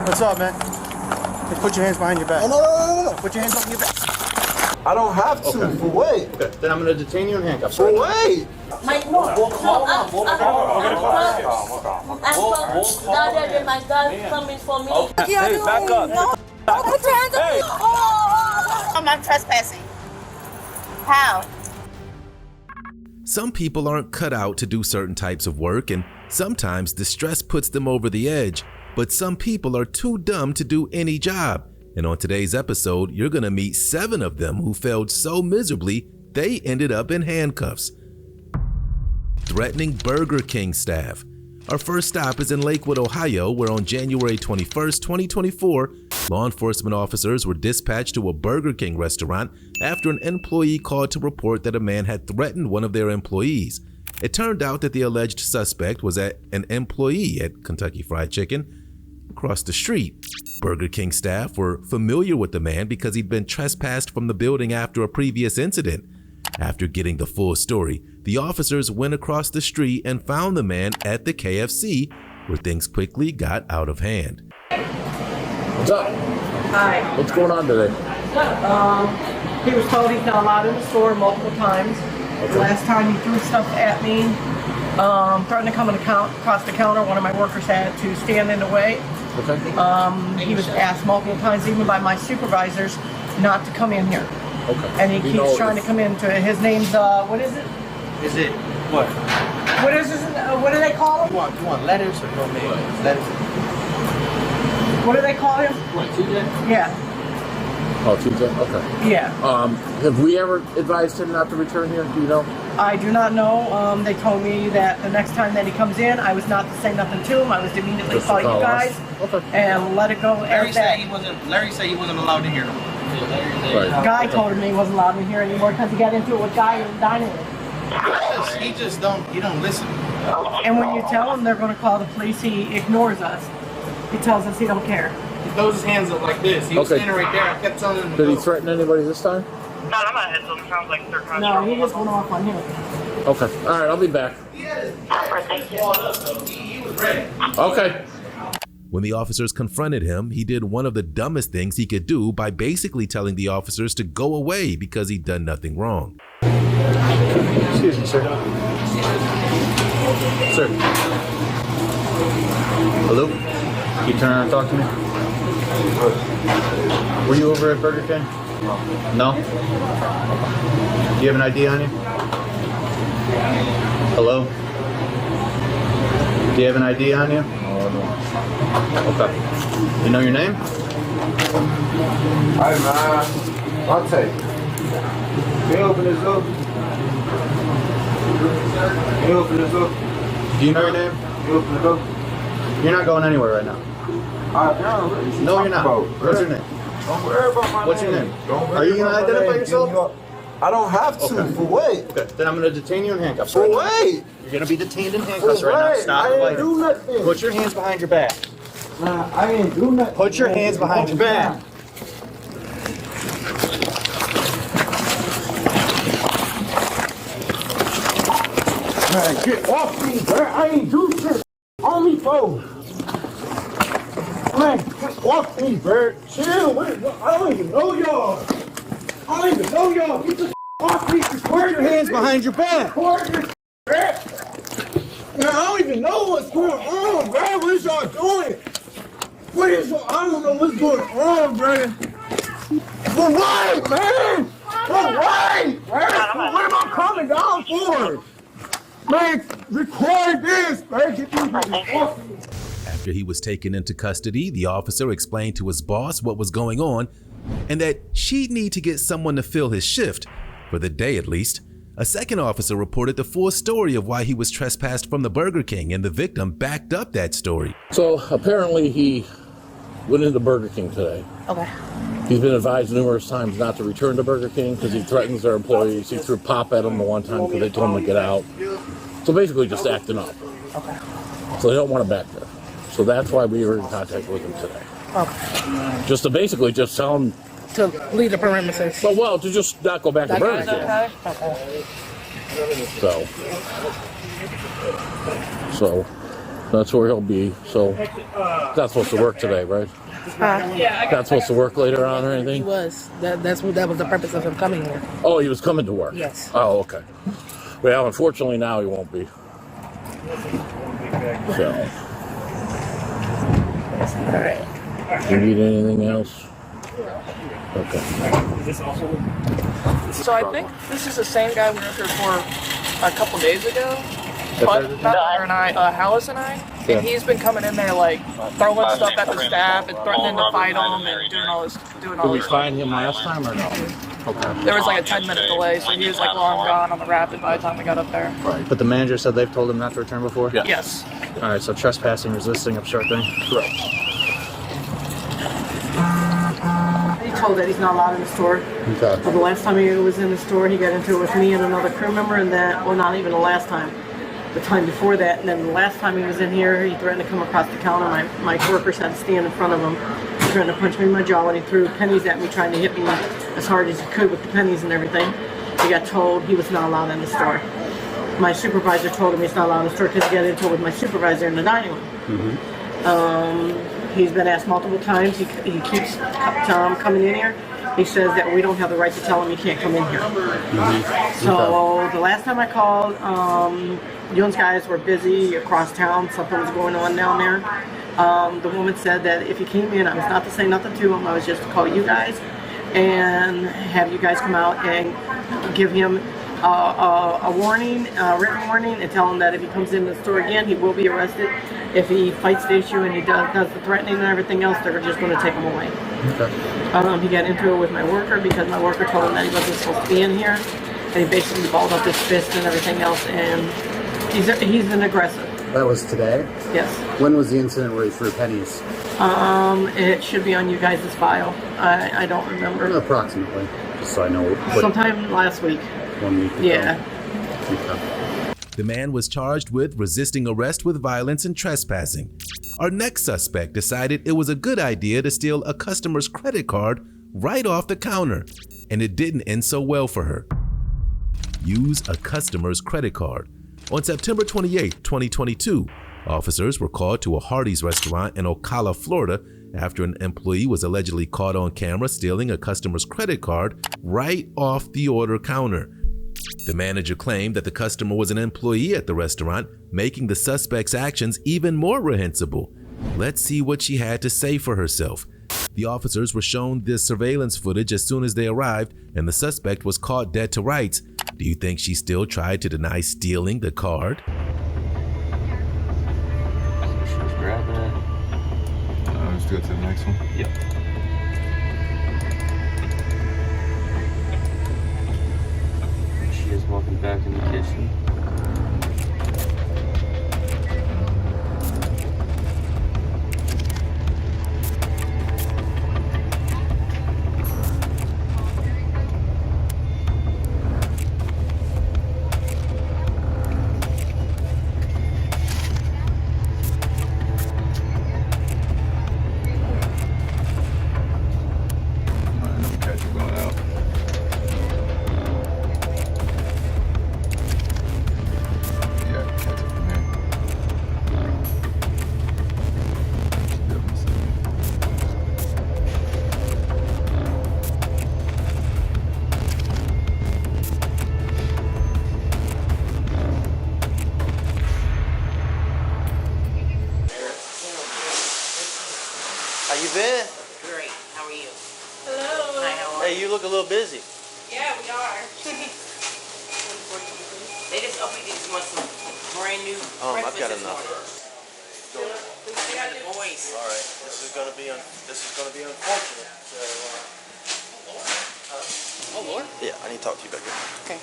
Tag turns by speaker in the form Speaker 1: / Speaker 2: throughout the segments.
Speaker 1: What's up, man? Just put your hands behind your back.
Speaker 2: No.
Speaker 1: Put your hands behind your back.
Speaker 2: I don't have to.
Speaker 1: Okay.
Speaker 2: For what?
Speaker 1: Okay. Then I'm going to detain you in handcuffs.
Speaker 2: For what?
Speaker 3: I'm that my dad coming for me.
Speaker 4: Hey, back up.
Speaker 3: No, put your hands up. Oh, I'm not trespassing. How?
Speaker 5: Some people aren't cut out to do certain types of work, and sometimes the stress puts them over the edge. But some people are too dumb to do any job. And on today's episode, you're going to meet 7 of them who failed so miserably, they ended up in handcuffs. Threatening Burger King staff. Our first stop is in Lakewood, Ohio, where on January 21st, 2024, law enforcement officers were dispatched to a Burger King restaurant after an employee called to report that a man had threatened one of their employees. It turned out that the alleged suspect was an employee at Kentucky Fried Chicken across the street. Burger King staff were familiar with the man because he'd been trespassed from the building after a previous incident. After getting the full story, the officers went across the street and found the man at the KFC, where things quickly got out of hand.
Speaker 6: What's up?
Speaker 7: Hi.
Speaker 6: What's going on today?
Speaker 7: He was told he's not allowed in the store multiple times.
Speaker 6: Okay.
Speaker 7: The last time he threw stuff at me, threatened to come across the counter. One of my workers had to stand in the way.
Speaker 6: Okay.
Speaker 7: He was asked multiple times, even by my supervisors, not to come in here.
Speaker 6: Okay.
Speaker 7: And he keeps trying to come into it. His name's, what is it?
Speaker 1: Is it what?
Speaker 7: What is his, what do they call him?
Speaker 1: You want letters or no names? Letters.
Speaker 7: What do they call him?
Speaker 1: What, TJ?
Speaker 7: Yeah.
Speaker 6: Oh, Tuesday? Okay.
Speaker 7: Yeah.
Speaker 6: Have we ever advised him not to return here? Do you know?
Speaker 7: I do not know. They told me that the next time that he comes in, I was not to say nothing to him. I was to immediately
Speaker 6: Just
Speaker 7: call you
Speaker 6: call us.
Speaker 7: guys and let it go.
Speaker 1: Larry said he wasn't allowed in here.
Speaker 6: Right.
Speaker 7: Guy told me he wasn't allowed in here anymore because he got into it with Guy in the dining room.
Speaker 1: He don't listen.
Speaker 7: And when you tell him they're going to call the police, he ignores us. He tells us he don't care.
Speaker 1: He throws his hands up like this. He was standing right there. I kept telling him to
Speaker 6: Did he
Speaker 1: go.
Speaker 6: threaten anybody this time?
Speaker 8: No, I'm not head, so it sounds like they're trying
Speaker 7: No, he just went off on him.
Speaker 6: Okay. All right, I'll be back.
Speaker 1: He was ready.
Speaker 6: Okay.
Speaker 5: When the officers confronted him, he did one of the dumbest things he could do by basically telling the officers to go away because he'd done nothing wrong.
Speaker 2: Excuse me, sir. Sir. Hello? Can you turn around and talk to me? Were you over at Burger King? No? Do you have an ID on you? Hello? Do you have an ID on you? Okay. You know your name?
Speaker 9: Hi, man. I'll take it. Can you open this up? Can you open this up?
Speaker 2: Do you know your name?
Speaker 9: Can you open it up?
Speaker 2: You're not going anywhere right now. No, you're not. What's your name?
Speaker 9: Don't worry about my
Speaker 2: What's
Speaker 9: name.
Speaker 2: your name?
Speaker 9: Don't worry
Speaker 2: Are you
Speaker 9: about
Speaker 2: gonna
Speaker 9: my
Speaker 2: identify
Speaker 9: name.
Speaker 2: yourself?
Speaker 9: I don't have to.
Speaker 2: Okay.
Speaker 9: For what?
Speaker 1: Okay, then I'm going to detain you in handcuffs.
Speaker 9: For
Speaker 1: right now.
Speaker 9: what?
Speaker 1: You're going to be detained in
Speaker 9: For
Speaker 1: handcuffs right now.
Speaker 9: what?
Speaker 1: Stop
Speaker 9: I didn't
Speaker 1: fighting.
Speaker 9: do nothing.
Speaker 1: Put your hands behind your back.
Speaker 9: Nah, I didn't do nothing.
Speaker 1: Put your hands behind your back.
Speaker 9: Man, get off me, bro. I ain't do shit. On me, bro. Man, get off me, bro. Chill. I don't even know y'all. I don't even know y'all. Get the off me.
Speaker 1: Put your hands behind your back.
Speaker 9: Man, I don't even know what's going on, bro. What is y'all doing? I don't know what's going on, bro. For what, man? For what? What am I coming down for? Man, record this, man. Get these niggas off me.
Speaker 5: After he was taken into custody, the officer explained to his boss what was going on and that she'd need to get someone to fill his shift, for the day at least. A second officer reported the full story of why he was trespassed from the Burger King, and the victim backed up that story.
Speaker 6: So apparently he went into Burger King today.
Speaker 3: Okay.
Speaker 6: He's been advised numerous times not to return to Burger King because he threatens their employees. He threw pop at them the one time because they told him to get out. So basically just acting up.
Speaker 3: Okay.
Speaker 6: So they don't want him back there. So that's why we were in contact with him today.
Speaker 3: Okay.
Speaker 6: Just to basically just tell him
Speaker 7: To leave the perimeters.
Speaker 6: well, to just not go back to Burger King.
Speaker 3: Okay.
Speaker 6: So That's where he'll be. So that's supposed to work today, right? That's supposed to work later on or
Speaker 4: He
Speaker 6: anything?
Speaker 4: was. That was the purpose of him coming here.
Speaker 6: Oh, he was coming to work?
Speaker 4: Yes.
Speaker 6: Oh, okay. Well, unfortunately now he won't be. So.
Speaker 4: All right.
Speaker 6: You need anything else? Okay.
Speaker 7: So I think this is the same guy we were here for a couple days ago. Hallis and I, and he's been coming in there like throwing stuff at the staff and threatening to fight them and doing all this.
Speaker 6: Did we find him last time or no? Okay.
Speaker 7: There was like a 10-minute delay, so he was like long gone on the rapid by the time we got up there.
Speaker 2: Right. But the manager said they've told him not to return before?
Speaker 6: Yeah.
Speaker 7: Yes.
Speaker 2: All right, so trespassing, resisting, obstructing?
Speaker 6: Correct.
Speaker 7: He told that he's not allowed in the store.
Speaker 6: Okay.
Speaker 7: But the last time he was in the store, he got into it with me and another crew member, and then, well, not even the last time. The time before that, and then the last time he was in here, he threatened to come across the counter. My workers had to stand in front of him, trying to punch me in my jaw, and he threw pennies at me, trying to hit me as hard as he could with the pennies and everything. He got told he was not allowed in the store. My supervisor told him he's not allowed in the store because he got into it with my supervisor in the dining room. He's been asked multiple times. He keeps coming in here. He says that we don't have the right to tell him he can't come in here. So the last time I called, Young's guys were busy across town. Something was going on down there. The woman said that if he came in, I was not to say nothing to him. I was just to call you guys and have you guys come out and give him a warning, a written warning, and tell him that if he comes in the store again, he will be arrested. If he fights the issue and he does the threatening and everything else, they're just going to take him away.
Speaker 2: Okay.
Speaker 7: He got into it with my worker because my worker told him that he wasn't supposed to be in here, and he basically balled up his fist and everything else, and he's an aggressor.
Speaker 2: That was today?
Speaker 7: Yes.
Speaker 2: When was the incident where he threw pennies?
Speaker 7: It should be on you guys' file. I don't remember.
Speaker 2: Approximately, just so I know.
Speaker 7: Sometime last week.
Speaker 2: 1 week ago.
Speaker 7: Yeah.
Speaker 2: Okay.
Speaker 5: The man was charged with resisting arrest with violence and trespassing. Our next suspect decided it was a good idea to steal a customer's credit card right off the counter, and it didn't end so well for her. Use a customer's credit card. On September 28, 2022, officers were called to a Hardee's restaurant in Ocala, Florida, after an employee was allegedly caught on camera stealing a customer's credit card right off the order counter. The manager claimed that the customer was an employee at the restaurant, making the suspect's actions even more reprehensible. Let's see what she had to say for herself. The officers were shown this surveillance footage as soon as they arrived, and the suspect was caught dead to rights. Do you think she still tried to deny stealing the card?
Speaker 10: She was grabbing it. Let's go to the next one. Yep. She is walking back in the kitchen.
Speaker 11: How you been?
Speaker 3: Great. How are you?
Speaker 11: Hello.
Speaker 3: Hi, how are
Speaker 11: Hey, you look a little busy.
Speaker 3: Yeah, we are. They just opened these ones some brand new
Speaker 11: I've
Speaker 3: breakfast
Speaker 11: got
Speaker 3: this
Speaker 11: enough.
Speaker 3: morning. They got the boys.
Speaker 11: All right, this is gonna be unfortunate. So,
Speaker 3: Oh, Lord.
Speaker 11: yeah, I need to talk to you back here.
Speaker 3: Okay.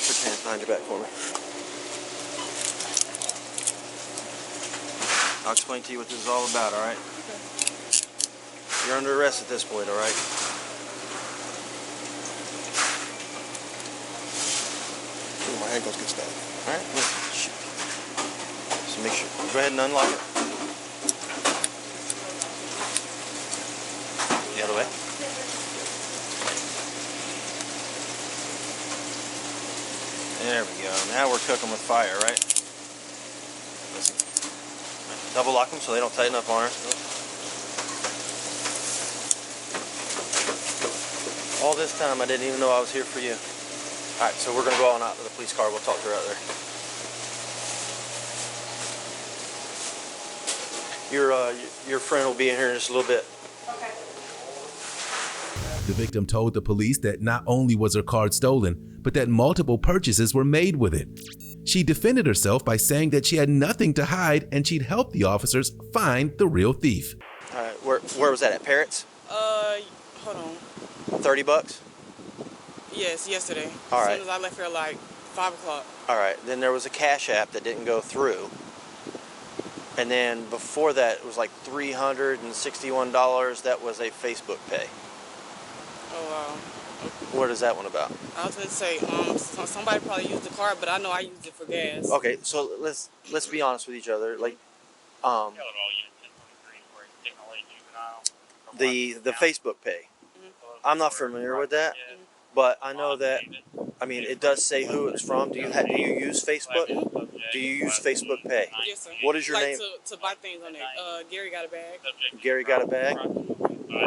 Speaker 11: Put your hands behind your back for me. I'll explain to you what this is all about, all right?
Speaker 3: Okay.
Speaker 11: You're under arrest at this point, all right? Ooh, my ankles get stuck. All right, listen, shoot. So make sure, go ahead and unlock it. The other way. Now we're cooking with fire, right? Listen. Double lock them so they don't tighten up on her. All this time I didn't even know I was here for you. Alright, so we're gonna go on out to the police car. We'll talk to her out there. Your friend will be in here in just a little bit.
Speaker 3: Okay.
Speaker 5: The victim told the police that not only was her card stolen, but that multiple purchases were made with it. She defended herself by saying that she had nothing to hide and she'd help the officers find the real thief.
Speaker 11: Alright, where was that, at Parrots?
Speaker 12: Hold on.
Speaker 11: $30?
Speaker 12: Yes, yesterday.
Speaker 11: All right.
Speaker 12: As soon as I left here, like 5 o'clock.
Speaker 11: All right. Then there was a Cash App that didn't go through, and then before that it was like $361. That was a Facebook Pay.
Speaker 12: Oh wow.
Speaker 11: What is that one about?
Speaker 12: I was gonna say, somebody probably used the card, but I know I used it for gas.
Speaker 11: Okay, so let's be honest with each other. Like, the Facebook Pay. I'm not familiar with that, but I know that. I mean, it does say who it's from. Do you use Facebook? Do you use Facebook Pay?
Speaker 12: Yes, sir.
Speaker 11: What is your name?
Speaker 12: To buy things on there. Gary got a bag.
Speaker 11: Gary got a bag.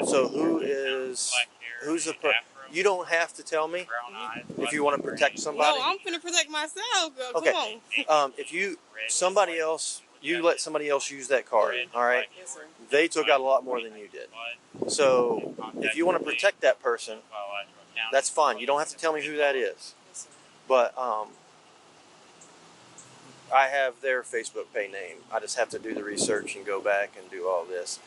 Speaker 11: So who's the you don't have to tell me if you want to protect somebody.
Speaker 12: No, I'm finna protect myself.
Speaker 11: Okay.
Speaker 12: Come on.
Speaker 11: If you let somebody else use that card, all right?
Speaker 12: Yes, sir.
Speaker 11: They took out a lot more than you did. So if you want to protect that person, that's fine. You don't have to tell me who that is. But I have their Facebook Pay name. I just have to do the research and go back and do all this.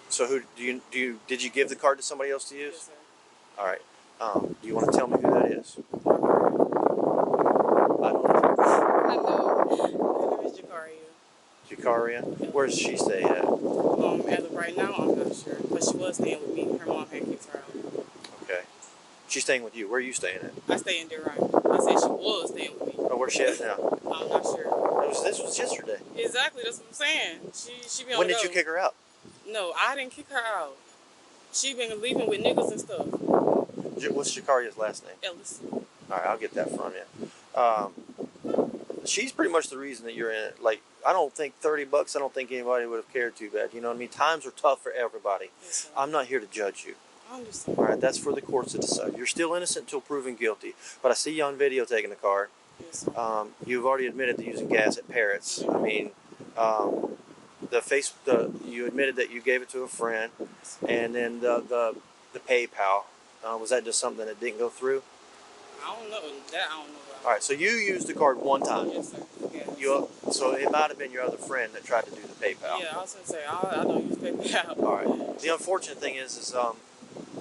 Speaker 11: So who did you give the card to somebody else to use?
Speaker 12: Yes, sir.
Speaker 11: All right. Do you want to tell me who that is? I don't know.
Speaker 12: I know. Her name is Jakaria.
Speaker 11: Jakaria? Where does she stay at?
Speaker 12: As of right now, I'm not sure. But she was staying with me. Her mom had kicked her out.
Speaker 11: Okay. She's staying with you.Here are you staying at?
Speaker 12: I stay in Deer. I said she was staying with me.
Speaker 11: Oh, where's she at now?
Speaker 12: I'm not sure.
Speaker 11: This was yesterday.
Speaker 12: Exactly, that's what I'm saying. She been on
Speaker 11: When
Speaker 12: the
Speaker 11: did
Speaker 12: go.
Speaker 11: you kick her out?
Speaker 12: No, I didn't kick her out. She been leaving with niggas and stuff.
Speaker 11: What's Jakaria's last name?
Speaker 12: Ellis.
Speaker 11: All right, I'll get that from you. She's pretty much the reason that you're in it. Like, I don't think $30, I don't think anybody would have cared too bad. You know what I mean? Times are tough for everybody.
Speaker 12: Yes,
Speaker 11: I'm not here to judge you.
Speaker 12: I understand.
Speaker 11: All right, that's for the courts to decide. You're still innocent until proven guilty. But I see you on video taking the car.
Speaker 12: Yes,
Speaker 11: You've already admitted to using gas at Parrots. I mean, you admitted that you gave it to a friend, and then the PayPal, was that just something that didn't go through?
Speaker 12: I don't know. That I don't know about.
Speaker 11: All right, so you used the card one time.
Speaker 12: Yes, sir. Yes.
Speaker 11: So it might have been your other friend that tried to do the PayPal.
Speaker 12: Yeah, I was gonna say I don't use PayPal.
Speaker 11: All right. The unfortunate thing is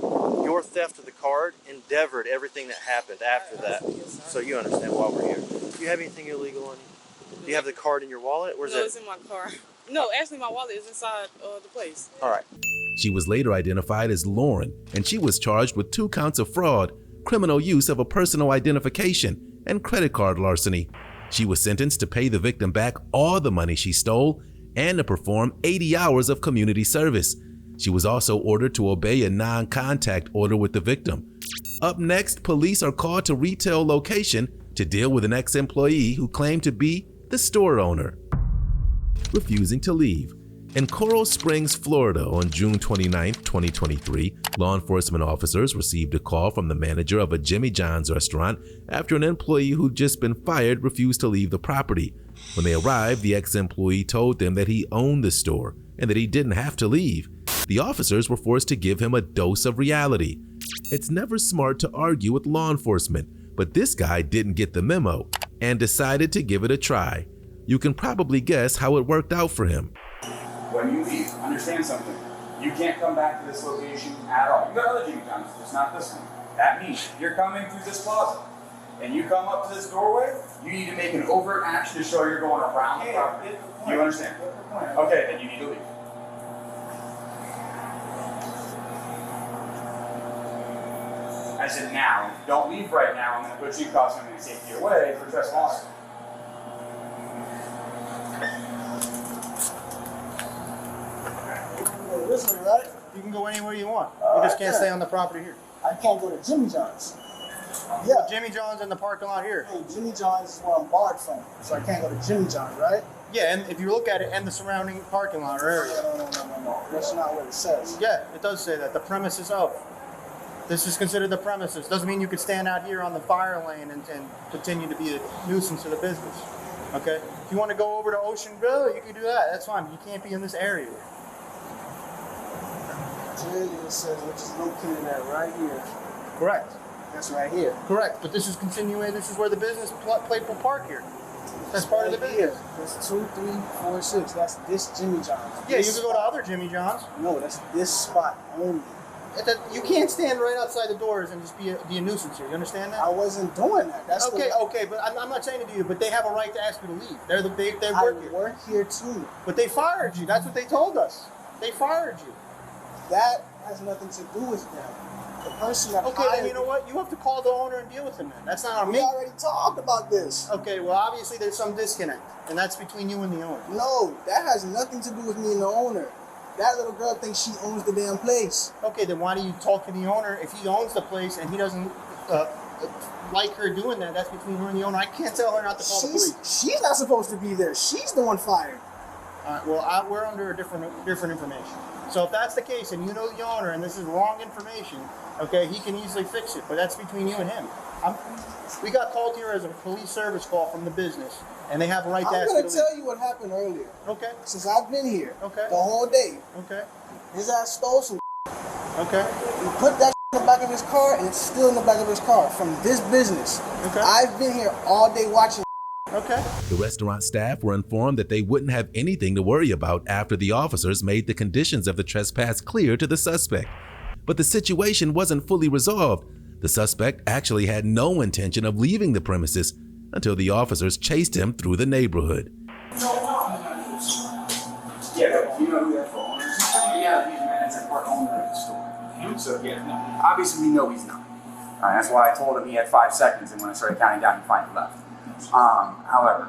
Speaker 11: your theft of the card endeavored everything that happened after that.
Speaker 12: Yes,
Speaker 11: so you understand why we're here. Do you have anything illegal on you? Do you have the card in your wallet? Where's
Speaker 12: No, it's in my car. No, actually, my wallet is inside the place.
Speaker 11: All right.
Speaker 5: She was later identified as Lauren, and she was charged with 2 counts of fraud, criminal use of a personal identification, and credit card larceny. She was sentenced to pay the victim back all the money she stole and to perform 80 hours of community service. She was also ordered to obey a non-contact order with the victim. Up next, police are called to retail location to deal with an ex-employee who claimed to be the store owner. Refusing to leave. In Coral Springs, Florida, on June 29, 2023, law enforcement officers received a call from the manager of a Jimmy John's restaurant after an employee who'd just been fired refused to leave the property. When they arrived, the ex-employee told them that he owned the store and that he didn't have to leave. The officers were forced to give him a dose of reality. It's never smart to argue with law enforcement, but this guy didn't get the memo and decided to give it a try. You can probably guess how it worked out for him.
Speaker 13: When you leave, understand something. You can't come back to this location at all. You got other Jimmy John's, just not this one. That means you're coming through this plaza and you come up to this doorway, you need to make an overt action to show you're going around the property. You understand? Okay, then you need to leave. I said now, if you don't leave right now, I'm going to put you in custody and take you away for trespassing.
Speaker 14: This way, right?
Speaker 15: You can go anywhere you want. You just can't stay on the property here.
Speaker 14: I can't go to Jimmy John's. Yeah.
Speaker 2: Jimmy John's in the parking lot here.
Speaker 14: Hey, Jimmy John's is where I'm barred from, so I can't go to Jimmy John's, right?
Speaker 2: Yeah, and if you look at it and the surrounding parking lot or area.
Speaker 14: No. That's not what it says.
Speaker 2: Yeah, it does say that. The premises of. This is considered the premises. Doesn't mean you could stand out here on the fire lane and continue to be a nuisance to the business. Okay? If you want to go over to Ocean Grill, you can do that. That's fine. But you can't be in this area.
Speaker 14: Clearly it says which is located at right here.
Speaker 2: Correct.
Speaker 14: That's right here.
Speaker 2: Correct. But this is continuing. This is where the business Playful Park here. That's part of the business.
Speaker 14: That's 2, 3, 4, 6. That's this Jimmy John's.
Speaker 2: Yeah, you can go to other Jimmy John's.
Speaker 14: No, that's this spot only.
Speaker 2: You can't stand right outside the doors and just be a nuisance here. You understand that?
Speaker 14: I wasn't doing that. That's
Speaker 2: okay, but I'm not saying it to you, but they have a right to ask you to leave. They
Speaker 14: work here too.
Speaker 2: But they fired you. That's what they told us. They fired you.
Speaker 14: That has nothing to do with them. The person that
Speaker 2: okay, then you know what? You have to call the owner and deal with him then. That's not on me.
Speaker 14: We already talked about this.
Speaker 2: Okay, well obviously there's some disconnect, and that's between you and the owner.
Speaker 14: No, that has nothing to do with me and the owner. That little girl thinks she owns the damn place.
Speaker 2: Okay, then why do you talk to the owner if he owns the place and he doesn't like her doing that? That's between her and the owner. I can't tell her not to call the police.
Speaker 14: She's not supposed to be there. She's the one fired.
Speaker 2: All right, well, we're under a different information. So if that's the case and you know the owner and this is wrong information, okay, he can easily fix it. But that's between you and him. We got called here as a police service call from the business, and they have a right to ask you to leave.
Speaker 14: I'm going to tell you what happened earlier.
Speaker 2: Okay.
Speaker 14: Since I've been here.
Speaker 2: Okay.
Speaker 14: The whole day.
Speaker 2: Okay.
Speaker 14: His ass stole some.
Speaker 2: Okay.
Speaker 14: He put that in the back of his car, and it's still in the back of his car from this business. Okay. I've been here all day watching.
Speaker 2: Okay.
Speaker 5: The restaurant staff were informed that they wouldn't have anything to worry about after the officers made the conditions of the trespass clear to the suspect. But the situation wasn't fully resolved. The suspect actually had no intention of leaving the premises until the officers chased him through the neighborhood.
Speaker 13: Yeah, you know who that for owners? Yeah, he's a manager part owner of the store. So yeah, no. Obviously we know he's not. That's why I told him he had 5 seconds, and when I started counting down, he finally left. However,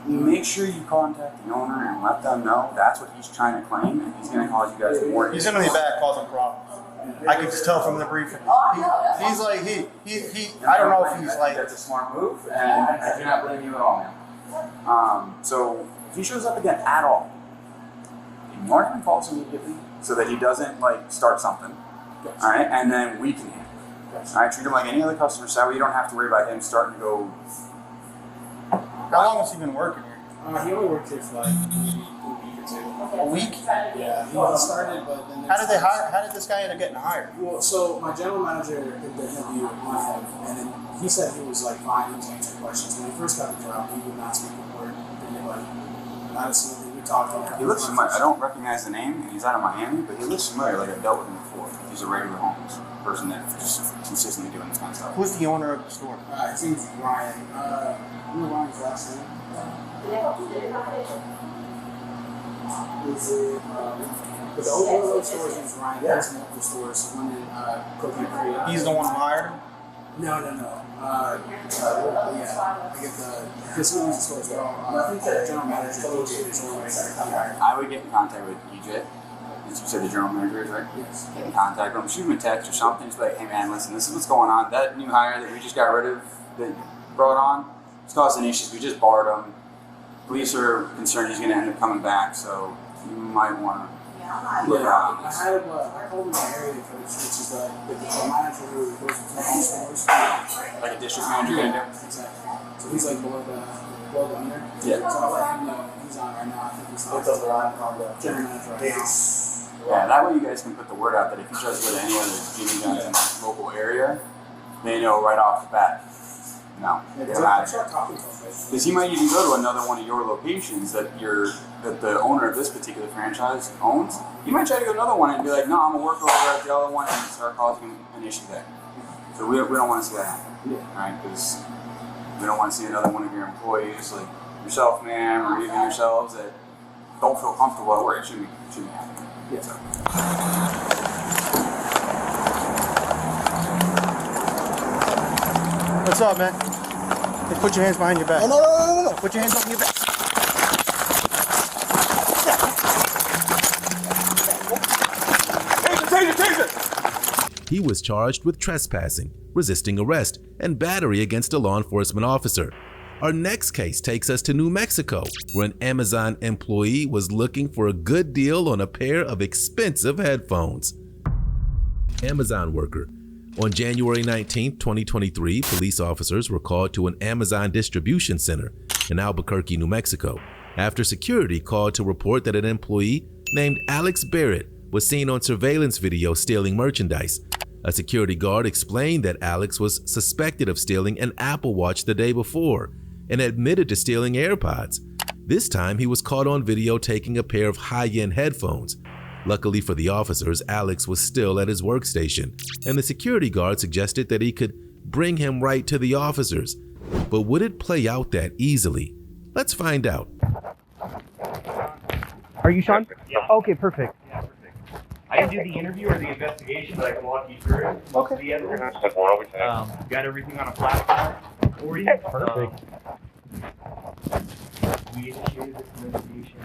Speaker 13: make sure you contact the owner and let them know that's what he's trying to claim, and he's going to cause you guys more.
Speaker 2: He's going to be back causing problems. I could just tell from the briefing. He's like, I don't know if he's like.
Speaker 13: That's a smart move, and I do not blame you at all, man. So if he shows up again at all, ignore him and calls immediately so that he doesn't like start something. All right, and then we can handle it. All right, treat him like any other customer, so you don't have to worry about him starting to go.
Speaker 2: How long has he been working here?
Speaker 15: He only worked here for like a week or two.
Speaker 2: A week?
Speaker 15: Yeah, he started, but then
Speaker 2: how did this guy end up getting hired?
Speaker 15: Well, so my general manager did the interview with him, and then he said he was like fine, he was answering questions. When he first got the job, he would not speak a word to anybody. Not a single thing. We talked to him.
Speaker 13: He looks familiar. I don't recognize the name, and he's out of Miami, but he looks familiar. Like I've dealt with him before. He's a regular homeless person that just consistently doing this kind of stuff.
Speaker 2: Who's the owner of the store?
Speaker 15: His name's Ryan. You know Ryan's last name? But the overall stores is Ryan. He has multiple stores. One in Coconut Creek.
Speaker 2: He's the one who hired him?
Speaker 15: No. Yeah, I get this owns the store as well. I think the general manager DJ is hired.
Speaker 13: I would get in contact with DJ. As you said, the general manager is right.
Speaker 15: Yes.
Speaker 13: Get in contact with him, shoot him a text or something. Just be like, hey man, listen, this is what's going on. That new hire that we just got rid of, that you brought on, it's causing issues. We just barred him. Police are concerned he's going to end up coming back, so you might want to look around this.
Speaker 15: I called him an area coach, which is the manager who goes to all stores.
Speaker 13: Like a district manager going to do?
Speaker 15: Exactly. So he's like below the owner.
Speaker 13: Yeah.
Speaker 15: So I'll let him know he's on right now. I think he's on the general manager right now.
Speaker 13: Yeah, that way you guys can put the word out that if he tries to go to any other Jimmy John's in the local area, they know right off the bat. No, because he might even go to another one of your locations that the owner of this particular franchise owns. He might try to go to another one and be like, no, I'm gonna work over at the other one and start causing an issue there. So we don't want to see that happen, right? Because we don't want to see another one of your employees, like yourself, ma'am, or even yourselves, that don't feel comfortable at work. It shouldn't be happening.
Speaker 15: Yeah.
Speaker 13: So.
Speaker 2: What's up, man? Hey, put your hands behind your back.
Speaker 14: No.
Speaker 2: Put your hands on your back.
Speaker 9: Taser!
Speaker 5: He was charged with trespassing, resisting arrest, and battery against a law enforcement officer. Our next case takes us to New Mexico, where an Amazon employee was looking for a good deal on a pair of expensive headphones. Amazon worker. On January 19, 2023, police officers were called to an Amazon distribution center in Albuquerque, New Mexico, after security called to report that an employee named Alex Barrett was seen on surveillance video stealing merchandise. A security guard explained that Alex was suspected of stealing an Apple Watch the day before and admitted to stealing AirPods. This time, he was caught on video taking a pair of high-end headphones. Luckily for the officers, Alex was still at his workstation, and the security guard suggested that he could bring him right to the officers. But would it play out that easily? Let's find out.
Speaker 16: Are you Sean?
Speaker 8: Yeah.
Speaker 16: Okay, perfect.
Speaker 8: Yeah, perfect. I didn't do the interview or the investigation, but I can walk you through it. Most of the evidence. Got everything on a platform for you.
Speaker 16: Perfect.
Speaker 8: We initiated this investigation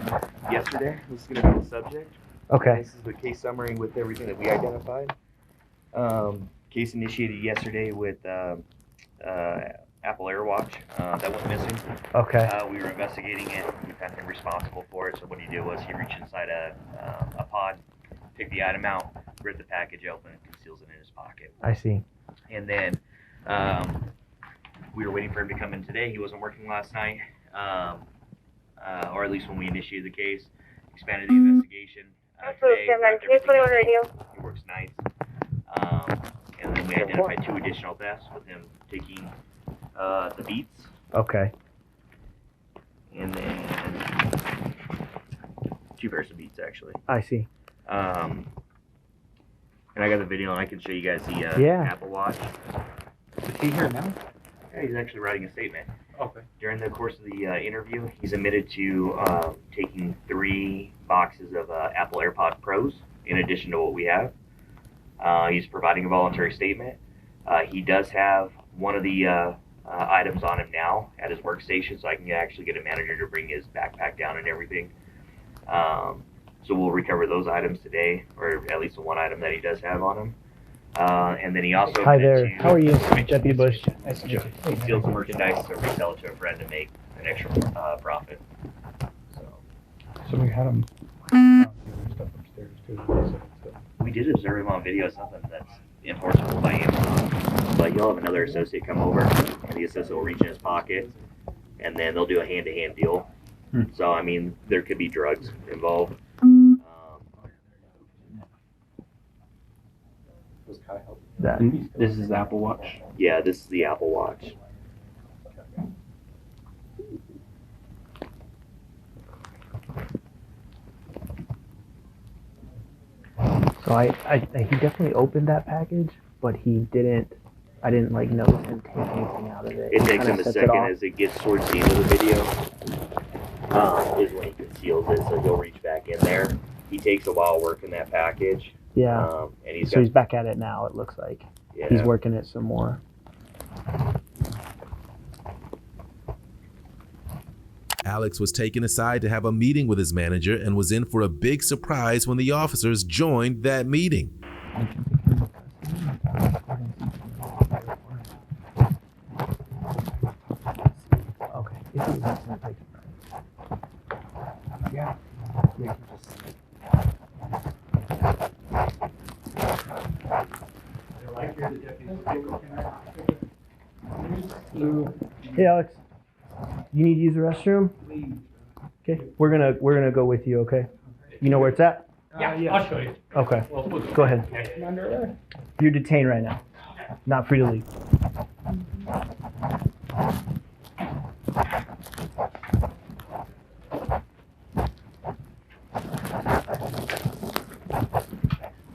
Speaker 8: yesterday. This is going to be the subject.
Speaker 16: Okay.
Speaker 8: This is the case summary with everything that we identified. Case initiated yesterday with Apple AirWatch that went missing.
Speaker 16: Okay.
Speaker 8: We were investigating it. We found him responsible for it. So what he did was he reached inside a pod, picked the item out, ripped the package open, and conceals it in his pocket.
Speaker 16: I see.
Speaker 8: And then we were waiting for him to come in today. He wasn't working last night, or at least when we initiated the case. Expanded the investigation. Today, he works nights. And then we identified 2 additional thefts with him taking the Beats.
Speaker 16: Okay.
Speaker 8: And then 2 pairs of Beats, actually.
Speaker 16: I see.
Speaker 8: And I got the video, and I can show you guys the Apple Watch.
Speaker 16: Is he here now?
Speaker 8: Yeah, he's actually writing a statement.
Speaker 16: Okay.
Speaker 8: During the course of the interview, he's admitted to taking 3 boxes of Apple AirPod Pros, in addition to what we have. He's providing a voluntary statement. He does have one of the items on him now at his workstation, so I can actually get a manager to bring his backpack down and everything. So we'll recover those items today, or at least the one item that he does have on him. And then he also...
Speaker 16: Hi there. How are you, Deputy Bush?
Speaker 8: Nice to meet you. He steals the merchandise to resell it to a friend to make an extra profit.
Speaker 16: So we had him.
Speaker 8: We did observe him on video, something that's enforceable by Amazon. But you'll have another associate come over, and the associate will reach in his pocket, and then they'll do a hand-to-hand deal. So, I mean, there could be drugs involved.
Speaker 16: This is the Apple Watch?
Speaker 8: Yeah, this is the Apple Watch.
Speaker 16: So he definitely opened that package, but he didn't. I didn't like notice him take anything out of it.
Speaker 8: It takes him a second as it gets towards the end of the video. Is when he conceals it, so he'll reach back in there. He takes a while working that package.
Speaker 16: Yeah.
Speaker 8: And he's
Speaker 16: back at it now. It looks like he's working it some more.
Speaker 5: Alex was taken aside to have a meeting with his manager and was in for a big surprise when the officers joined that meeting.
Speaker 16: Okay. Yeah. Hey Alex, you need to use the restroom? Okay, we're gonna go with you. Okay, you know where it's at?
Speaker 17: Yeah, I'll show you.
Speaker 16: Okay, go ahead. You're detained right now. Not free to leave.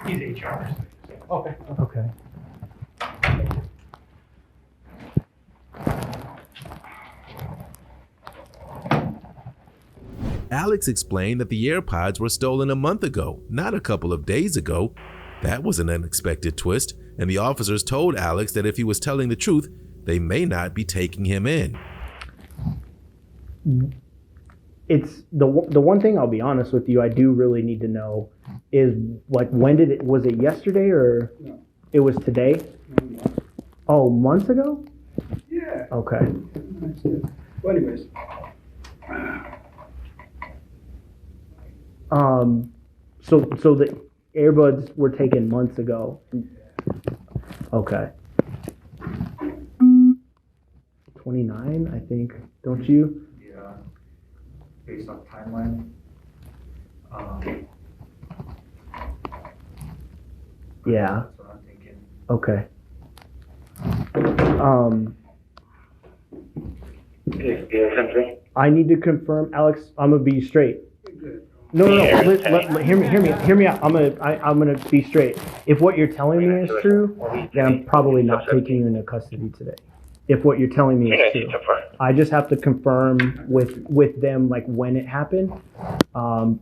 Speaker 17: He's HR. Okay.
Speaker 16: Okay.
Speaker 5: Alex explained that the AirPods were stolen a month ago, not a couple of days ago. That was an unexpected twist, and the officers told Alex that if he was telling the truth, they may not be taking him in.
Speaker 16: It's the one thing, I'll be honest with you, I do really need to know is, like, when was it yesterday or? No. It was today? Oh, months ago?
Speaker 18: Yeah.
Speaker 16: Okay.
Speaker 18: Well, anyways.
Speaker 16: So the earbuds were taken months ago. Okay. 29, I think. Don't you?
Speaker 18: Yeah. Based on timeline.
Speaker 16: Yeah.
Speaker 18: That's what I'm thinking.
Speaker 16: Okay. I need to confirm, Alex. I'm gonna be straight. No. Hear me out. I'm gonna be straight. If what you're telling me is true, then I'm probably not taking you into custody today. If what you're telling me is true, I just have to confirm with them like when it happened,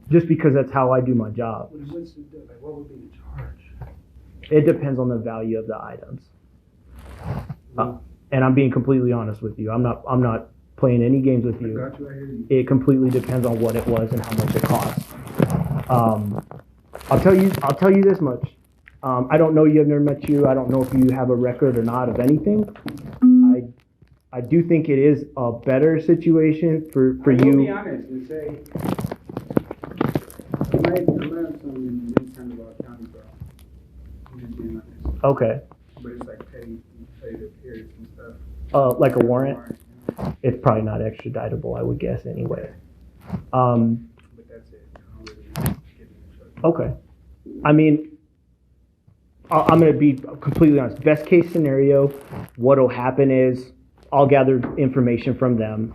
Speaker 16: just because that's how I do my job.
Speaker 18: What would be the charge?
Speaker 16: It depends on the value of the items, and I'm being completely honest with you. I'm not playing any games with you.
Speaker 18: Got you, I hear you.
Speaker 16: It completely depends on what it was and how much it cost. I'll tell you this much. I don't know you. I've never met you. I don't know if you have a record or not of anything. I do think it is a better situation for
Speaker 18: I will
Speaker 16: you.
Speaker 18: be honest and say, I might have some kind of county, bro. I'm just being honest.
Speaker 16: Okay.
Speaker 18: But it's like petty periods and stuff.
Speaker 16: Like a warrant. It's probably not extraditable, I would guess anyway.
Speaker 18: But that's it. I don't really get in trouble.
Speaker 16: Okay. I mean, I'm going to be completely honest. Best case scenario, what'll happen is I'll gather information from them.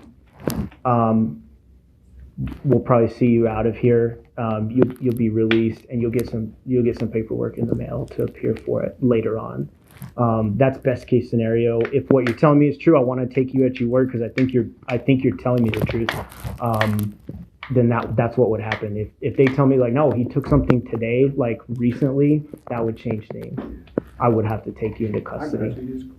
Speaker 16: We'll probably see you out of here. You'll be released, and you'll get some paperwork in the mail to appear for it later on. That's best case scenario. If what you're telling me is true, I want to take you at your word because I think you're telling me the truth. Then that's what would happen. If they tell me like, no, he took something today, like recently, that would change things. I would have to take you into custody.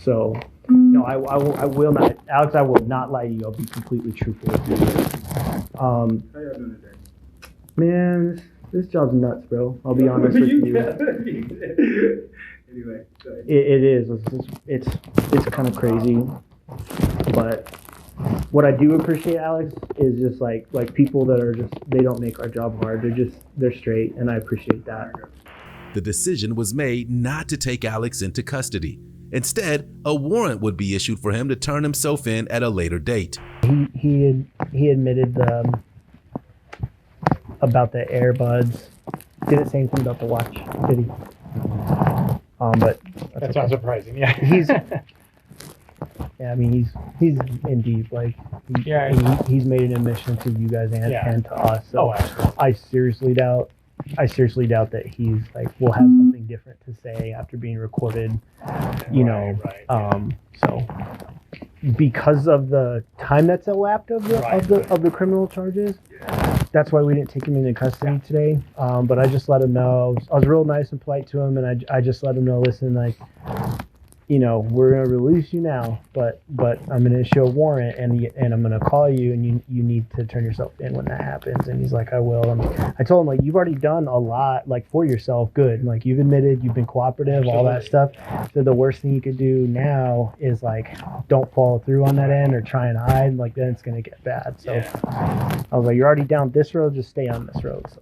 Speaker 16: So, no, I will not, Alex. I will not lie to you. I'll be completely truthful with you.
Speaker 18: How y'all doing today?
Speaker 16: Man, this job's nuts, bro. I'll be honest with you.
Speaker 18: Anyway,
Speaker 16: it is. It's kind of crazy, but what I do appreciate, Alex, is just like people that are just, they don't make our job hard. They're straight, and I appreciate that.
Speaker 5: The decision was made not to take Alex into custody. Instead, a warrant would be issued for him to turn himself in at a later date.
Speaker 16: He admitted about the earbuds. Didn't say anything about the watch, did he? But
Speaker 17: That's not surprising. Yeah.
Speaker 16: Yeah, I mean he's in deep. Like he's made an admission to you guys and to us. So I seriously doubt that he's like will have something different to say after being recorded. So because of the time that's elapsed of the criminal charges, that's why we didn't take him into custody today. But I just let him know. I was real nice and polite to him, and I just let him know, listen, like, we're gonna release you now, but I'm gonna issue a warrant, and I'm gonna call you, and you need to turn yourself in when that happens. And he's like, I will. I told him, like, you've already done a lot, like, for yourself, good. Like, you've admitted, you've been cooperative, all that stuff. So the worst thing you could do now is like, don't follow through on that end or try and hide. Like, then it's gonna get bad. So I was like, you're already down this road, just stay on this road. So.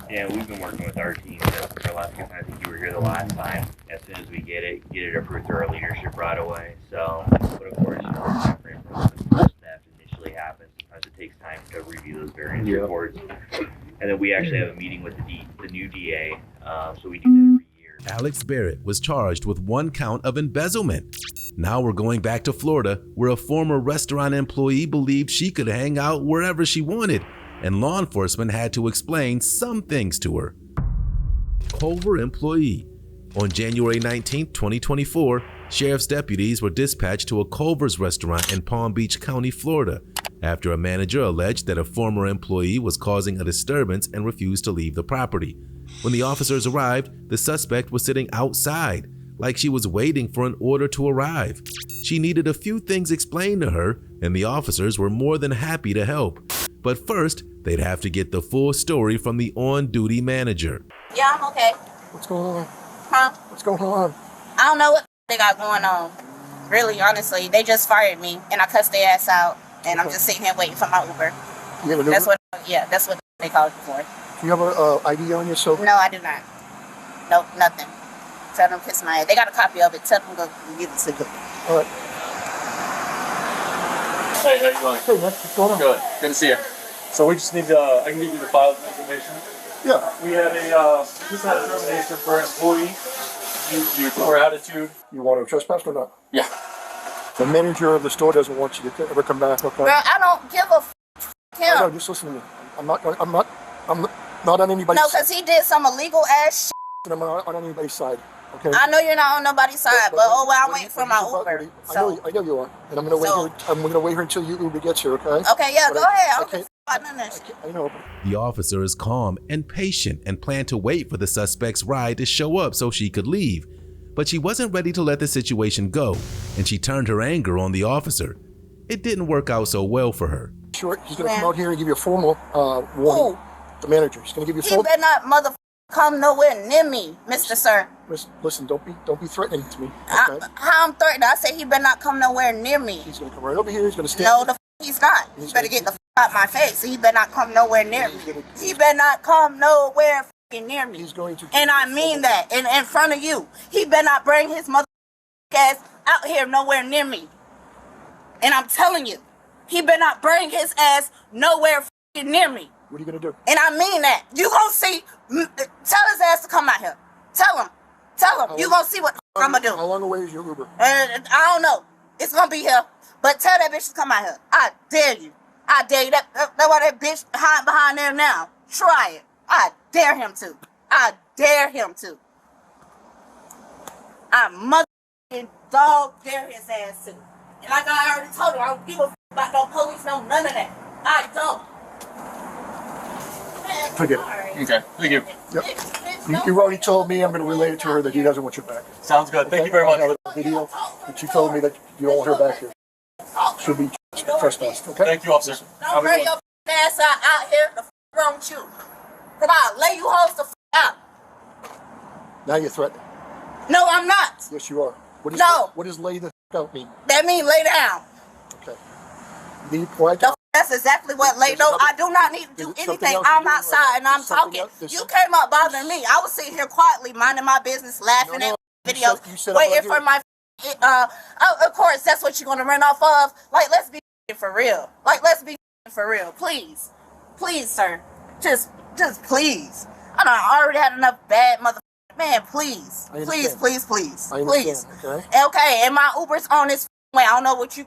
Speaker 8: Yeah, we've been working with our team for last. I think you were here the last time. As soon as we get it approved through our leadership right away. So, but of course, the time frame for when the first theft initially happens, sometimes it takes time to review those various reports. And then we actually have a meeting with the new DA, so we do that every year.
Speaker 5: Alex Barrett was charged with 1 count of embezzlement. Now we're going back to Florida, where a former restaurant employee believed she could hang out wherever she wanted, and law enforcement had to explain some things to her. Culver employee. On January 19, 2024, sheriff's deputies were dispatched to a Culver's restaurant in Palm Beach County, Florida, after a manager alleged that a former employee was causing a disturbance and refused to leave the property. When the officers arrived, the suspect was sitting outside, like she was waiting for an order to arrive. She needed a few things explained to her, and the officers were more than happy to help. But first, they'd have to get the full story from the on-duty manager.
Speaker 3: Yeah, I'm okay.
Speaker 14: What's going on?
Speaker 3: Huh?
Speaker 14: What's going on?
Speaker 3: I don't know what they got going on. Really, honestly, they just fired me and I cussed their ass out, and I'm just sitting here waiting for my Uber.
Speaker 2: You have an
Speaker 3: That's
Speaker 2: Uber?
Speaker 3: that's what they called you for.
Speaker 2: Do you have a ID on you? So
Speaker 3: No, I do not. Nope, nothing. Tell them kiss my ass. They got a copy of it. Tell them go give it to me.
Speaker 2: all right.
Speaker 19: Hey, how you doing?
Speaker 2: Hey, man, what's going on?
Speaker 19: Good. Good to see you. So we just need I can give you the file information.
Speaker 2: Yeah.
Speaker 19: We had just had a termination for an employee due to poor attitude.
Speaker 2: You want to trespass or not?
Speaker 19: Yeah.
Speaker 2: The manager of the store doesn't want you to ever come back. Okay.
Speaker 3: Girl, I don't give a him.
Speaker 2: No, just listen to me. I'm not on anybody's
Speaker 3: No, because he did some illegal ass shit.
Speaker 2: I'm not on anybody's side. Okay.
Speaker 3: I know you're not on nobody's side, but I'm waiting for my Uber.
Speaker 2: I know you are, and I'm gonna wait here. I'm gonna wait here until your Uber gets here. Okay.
Speaker 3: Okay, yeah, go ahead. I don't give a fuck about
Speaker 2: I know.
Speaker 5: The officer is calm and patient and planned to wait for the suspect's ride to show up so she could leave. But she wasn't ready to let the situation go, and she turned her anger on the officer. It didn't work out so well for her.
Speaker 2: Sure, he's gonna come out here and give you a formal warning. The manager, he's gonna give you a
Speaker 3: He
Speaker 2: formal.
Speaker 3: better not motherfucker come nowhere near me, Mr. Sir.
Speaker 2: Listen, don't be threatening to me. Okay?
Speaker 3: How I'm threatened? I said he better not come nowhere near me.
Speaker 2: He's gonna come right over here. He's gonna stand.
Speaker 3: No, the he's not. He better get the out my face. He better not come nowhere near me. He better not come nowhere near me.
Speaker 2: He's going to.
Speaker 3: And I mean that in front of you. He better not bring his mother ass out here nowhere near me. And I'm telling you, he better not bring his ass nowhere near me.
Speaker 2: What are you gonna do?
Speaker 3: And I mean that. You gonna see. Tell his ass to come out here. Tell him. You gonna see what I'm gonna do.
Speaker 2: How long away is your Uber?
Speaker 3: I don't know. It's gonna be here. But tell that bitch to come out here. I dare you. I dare you. That's why that bitch hiding behind there now. Try it. I dare him to. I dare him to. I motherfucking dog dare his ass to. And like I already told him, I don't give a about no police, no none of that. I don't.
Speaker 2: Forget it.
Speaker 19: Okay. Thank you.
Speaker 2: Yep. You already told me I'm going to relay it to her that he doesn't want you back.
Speaker 19: Sounds good. Thank you very much.
Speaker 2: I have a video, but you told me that you don't want her back here. Should be trespassed. Okay.
Speaker 19: Thank you, officer.
Speaker 3: Don't bring your ass out here. The wrong with you. Cause I'll lay you hoes the out.
Speaker 2: Now you're threatening.
Speaker 3: No, I'm not.
Speaker 2: Yes, you are. What does lay the out mean?
Speaker 3: That means lay down.
Speaker 2: Okay. Need quiet.
Speaker 3: That's exactly what lay. No, I do not need to do anything. I'm outside and I'm talking. You came up bothering me. I was sitting here quietly minding my business, laughing at videos, waiting for my. Of course, that's what you're gonna run off of. Like, let's be for real. Like, let's be for real, please, sir. Just please. I already had enough bad mother. Man, please.
Speaker 2: I
Speaker 3: Please.
Speaker 2: Okay.
Speaker 3: Okay, and my Uber's on this way. I don't know what you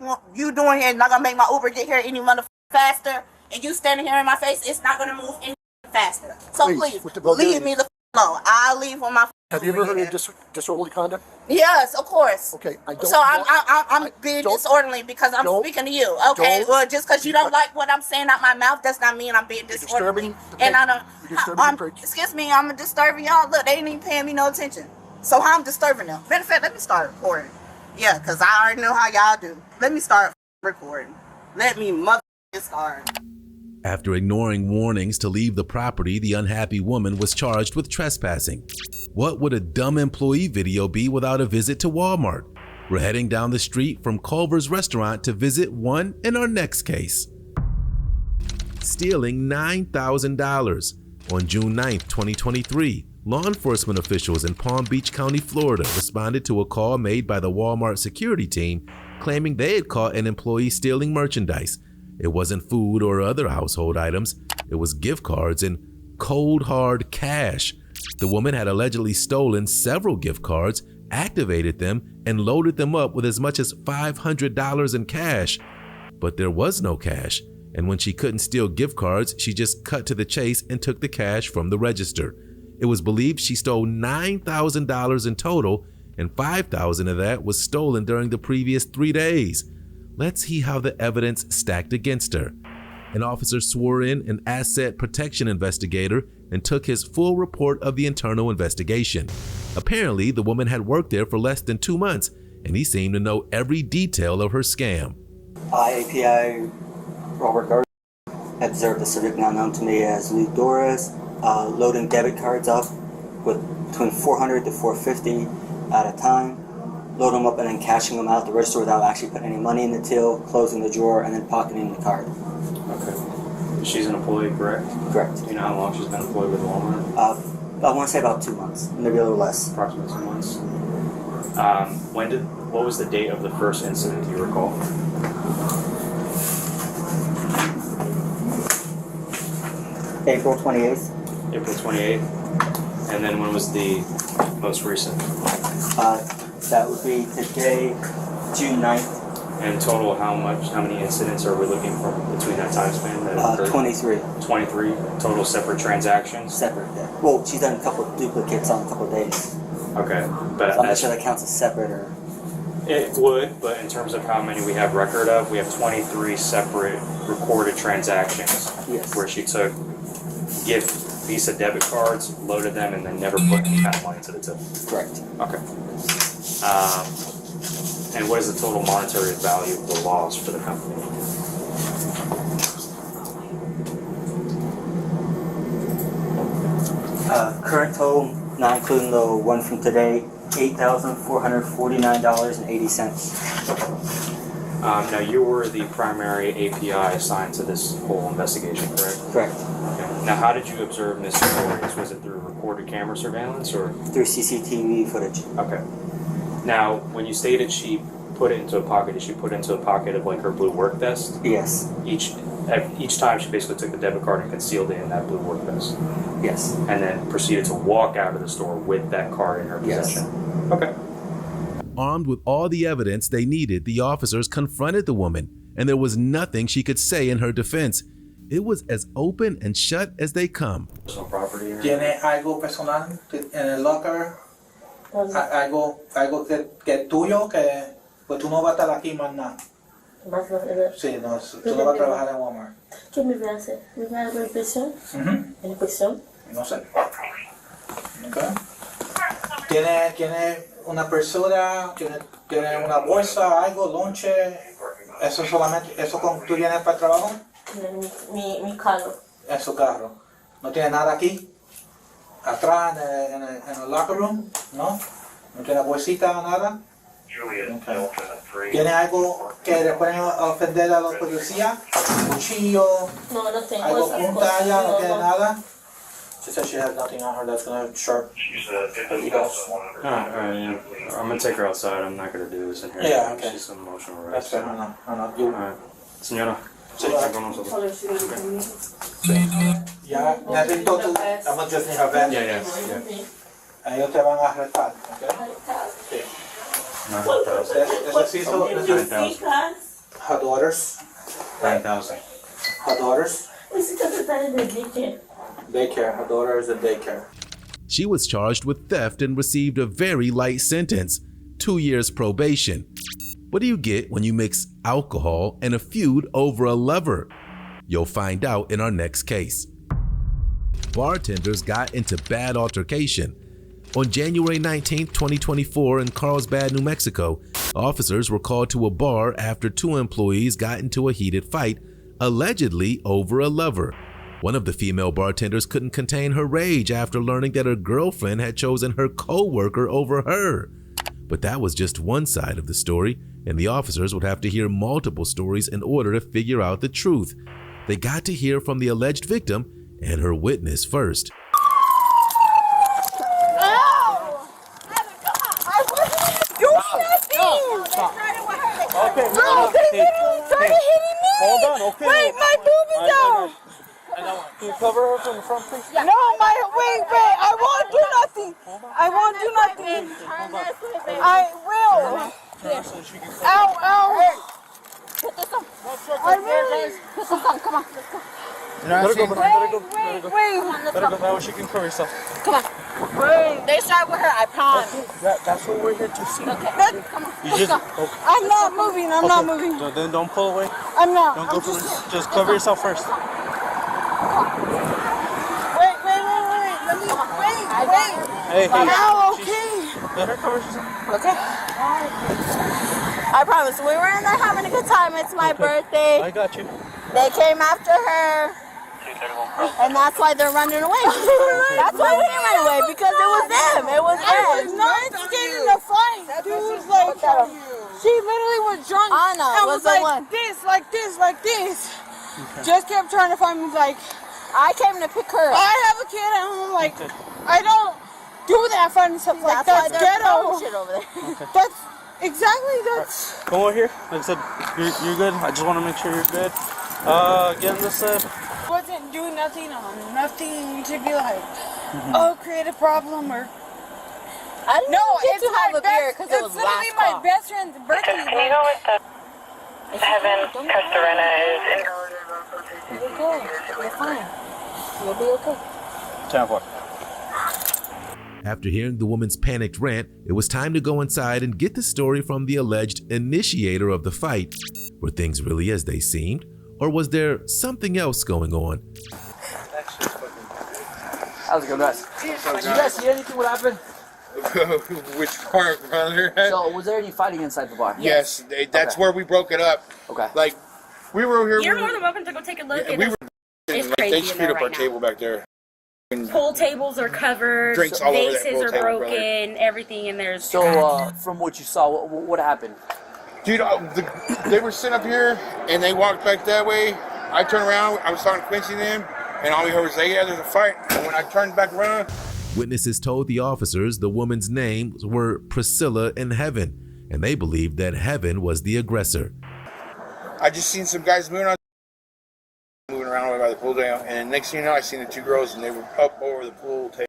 Speaker 3: doing here. Not gonna make my Uber get here any mother faster. And you standing here in my face, it's not gonna move any faster. So please leave me the alone. I'll leave when my.
Speaker 2: Have you ever heard of disorderly conduct?
Speaker 3: Yes, of course.
Speaker 2: Okay, I don't.
Speaker 3: So I'm being disorderly because I'm speaking to you. Okay, well, just because you don't like what I'm saying out my mouth does not mean I'm being disorderly. And I don't. Excuse me, I'm disturbing y'all. Look, they ain't even paying me no attention. So how I'm disturbing them? Matter of fact, let me start recording. Yeah, because I already know how y'all do. Let me start recording. Let me start.
Speaker 5: After ignoring warnings to leave the property, the unhappy woman was charged with trespassing. What would a dumb employee video be without a visit to Walmart? We're heading down the street from Culver's restaurant to visit one in our next case. Stealing $9,000. On June 9, 2023, law enforcement officials in Palm Beach County, Florida responded to a call made by the Walmart security team claiming they had caught an employee stealing merchandise. It wasn't food or other household items. It was gift cards and cold hard cash. The woman had allegedly stolen several gift cards, activated them, and loaded them up with as much as $500 in cash. But there was no cash, and when she couldn't steal gift cards, she just cut to the chase and took the cash from the register. It was believed she stole $9,000 in total, and $5,000 of that was stolen during the previous 3 days. Let's see how the evidence stacked against her. An officer swore in an asset protection investigator and took his full report of the internal investigation. Apparently, the woman had worked there for less than 2 months, and he seemed to know every detail of her scam.
Speaker 20: API Robert Garza had observed a subject now known to me as Lee Doris, loading debit cards up with between 400 to 450 at a time, loading them up and then cashing them out the register without actually putting any money in the till, closing the drawer, and then pocketing the card.
Speaker 21: Okay. She's an employee, correct?
Speaker 20: Correct.
Speaker 21: Do you know how long she's been employed with Walmart?
Speaker 20: I want to say about 2 months, maybe a little less.
Speaker 21: Approximately 2 months. What was the date of the first incident, do you recall?
Speaker 20: April 28th.
Speaker 21: April 28th. And then when was the most recent?
Speaker 20: That would be today, June 9th.
Speaker 21: And total, how many incidents are we looking for between that time span? That
Speaker 20: 23.
Speaker 21: 23 total separate transactions?
Speaker 20: Separate, yeah. Well, she's done a couple of duplicates on a couple of days.
Speaker 21: Okay. But
Speaker 20: so I'm not sure that counts as separate or...
Speaker 21: It would, but in terms of how many we have record of, we have 23 separate recorded transactions.
Speaker 20: Yes.
Speaker 21: Where she took gift Visa debit cards, loaded them, and then never put any kind of money into the tip.
Speaker 20: Correct.
Speaker 21: Okay. And what is the total monetary value of the loss for the company?
Speaker 20: Current total, not including the one from today, $8,449.80.
Speaker 21: Now, you were the primary API assigned to this whole investigation, correct?
Speaker 20: Correct.
Speaker 21: Okay. Now, how did you observe Ms. Torres? Was it through recorded camera surveillance or?
Speaker 20: Through CCTV footage.
Speaker 21: Okay. Now, when you stated she put it into a pocket, did she put it into a pocket of like her blue work vest?
Speaker 20: Yes.
Speaker 21: Each time she basically took the debit card and concealed it in that blue work vest?
Speaker 20: Yes.
Speaker 21: And then proceeded to walk out of the store with that card in her possession? Yes. Okay.
Speaker 5: Armed with all the evidence they needed, the officers confronted the woman, and there was nothing she could say in her defense. It was as open and shut as they come.
Speaker 21: Personal property here?
Speaker 22: ¿Tiene algo personal en el locker? Algo que es tuyo, que pues tú no vas a estar aquí más nada. Sí, no, tú no vas a trabajar en Walmart.
Speaker 23: ¿Qué me va a hacer? ¿Me va a dar presión? ¿En presión?
Speaker 22: No sé. Okay. ¿Tiene una persona, tiene una bolsa, algo, lonche? ¿Eso solamente, eso tú vienes para el trabajo?
Speaker 23: Mi carro.
Speaker 22: En su carro. ¿No tiene nada aquí? ¿Atrás en el locker room? ¿No? ¿No tiene bolsita o nada? Okay. ¿Tiene algo que le pueden ofender a los policías? ¿Cuchillo?
Speaker 23: No, no tengo
Speaker 22: ¿Algo
Speaker 23: esas
Speaker 22: punta
Speaker 23: cosas.
Speaker 22: allá? ¿No tiene nada? She said she has nothing on her that's gonna sharp.
Speaker 21: Alright, yeah. I'm gonna take her outside. I'm not gonna do this in here.
Speaker 22: Yeah, okay. She's
Speaker 21: emotional
Speaker 22: That's fair. I know.
Speaker 21: Alright. Señora, sí, con nosotros.
Speaker 22: Ya, necesito tu... I'm just in her bed.
Speaker 21: Yeah.
Speaker 22: Ellos te van a arrestar, ¿ok? Sí. Necesito... Her daughters.
Speaker 21: 9,000.
Speaker 22: Her daughters.
Speaker 23: Daycare.
Speaker 22: Daycare. Her daughter is in daycare.
Speaker 5: She was charged with theft and received a very light sentence, 2 years probation. What do you get when you mix alcohol and a feud over a lover? You'll find out in our next case. Bartenders got into bad altercation. On January 19, 2024 in Carlsbad, New Mexico, officers were called to a bar after 2 employees got into a heated fight, allegedly over a lover. One of the female bartenders couldn't contain her rage after learning that her girlfriend had chosen her co-worker over her. But that was just one side of the story, and the officers would have to hear multiple stories in order to figure out the truth. They got to hear from the alleged victim and her witness first.
Speaker 9: Okay,
Speaker 23: no, they started hitting me.
Speaker 9: Hold on, okay.
Speaker 23: Wait, my boobies down.
Speaker 9: Can you cover her from the front, please?
Speaker 23: No, wait, I won't do nothing. I won't do nothing. I will. Ow. Put this on. I really. Put this on, come on, let's go.
Speaker 9: Let her go.
Speaker 23: Wait.
Speaker 9: Let her go, that way she can cover herself.
Speaker 23: Come on. Wait. They start with her, I promise.
Speaker 9: That's what we're here to see.
Speaker 23: Okay, come on.
Speaker 9: You
Speaker 23: Let's
Speaker 9: just,
Speaker 23: go.
Speaker 9: okay.
Speaker 23: I'm not moving. I'm not moving.
Speaker 9: So then don't pull away.
Speaker 23: I'm not.
Speaker 9: Don't go for it. Just cover yourself first.
Speaker 23: Wait. Let me wait.
Speaker 9: Hey.
Speaker 23: Now, okay.
Speaker 9: Let her cover herself.
Speaker 23: Okay. I promise. We were in there having a good time. It's my birthday.
Speaker 9: I got you.
Speaker 23: They came after her.
Speaker 3: And that's why they're running away. That's why we didn't run away, because it was them. It was them.
Speaker 23: I was not instigating a fight. Dude, like, she literally was drunk.
Speaker 3: Anna
Speaker 23: and
Speaker 3: was
Speaker 23: was
Speaker 3: the
Speaker 23: like
Speaker 3: one.
Speaker 23: this, like this, like this. Just kept trying to find me, like,
Speaker 3: I came to pick her up.
Speaker 23: I have a kid at home, like, I don't do that fun stuff like
Speaker 3: That's why
Speaker 23: that's
Speaker 3: they're
Speaker 23: ghetto.
Speaker 3: throwing shit over there.
Speaker 23: That's exactly that's.
Speaker 19: Come over here. Like I said, you're good. I just want to make sure you're good. Get in this side.
Speaker 23: Wasn't doing nothing nothing to be like, oh, create a problem or.
Speaker 3: I didn't get to have a beer because it was
Speaker 23: literally
Speaker 3: last
Speaker 23: my
Speaker 3: call.
Speaker 23: best friend's birthday.
Speaker 1: Can you go with the Heaven Castorena is in?
Speaker 3: You're good. You're fine. You'll be okay.
Speaker 19: 10-4.
Speaker 5: After hearing the woman's panicked rant, it was time to go inside and get the story from the alleged initiator of the fight. Were things really as they seemed? Or was there something else going on?
Speaker 4: How's it going, guys? Did you guys see anything? What happened?
Speaker 9: Which part, brother?
Speaker 4: So, was there any fighting inside the bar?
Speaker 9: Yes, that's where we broke it up.
Speaker 4: Okay.
Speaker 9: Like, we were here.
Speaker 6: You're more than welcome to go take a look.
Speaker 9: We were.
Speaker 6: It's
Speaker 9: Like,
Speaker 6: crazy
Speaker 9: they
Speaker 6: in
Speaker 9: screwed
Speaker 6: there
Speaker 9: up our
Speaker 6: right now.
Speaker 9: table back there.
Speaker 6: Pool tables are covered.
Speaker 9: Drinks all over that
Speaker 6: vases
Speaker 9: pool
Speaker 6: are
Speaker 9: table,
Speaker 6: broken.
Speaker 9: brother.
Speaker 6: Everything in there is
Speaker 4: So, from what you saw, what happened?
Speaker 9: Dude, they were sitting up here, and they walked back that way. I turned around, I was talking to Quincy then, and all we heard was, yeah, there's a fight. And when I turned back around...
Speaker 5: Witnesses told the officers the woman's names were Priscilla and Heaven, and they believed that Heaven was the aggressor.
Speaker 9: I just seen some guys moving around over by the pool table, and next thing you know, I seen the two girls, and they were up over the pool table.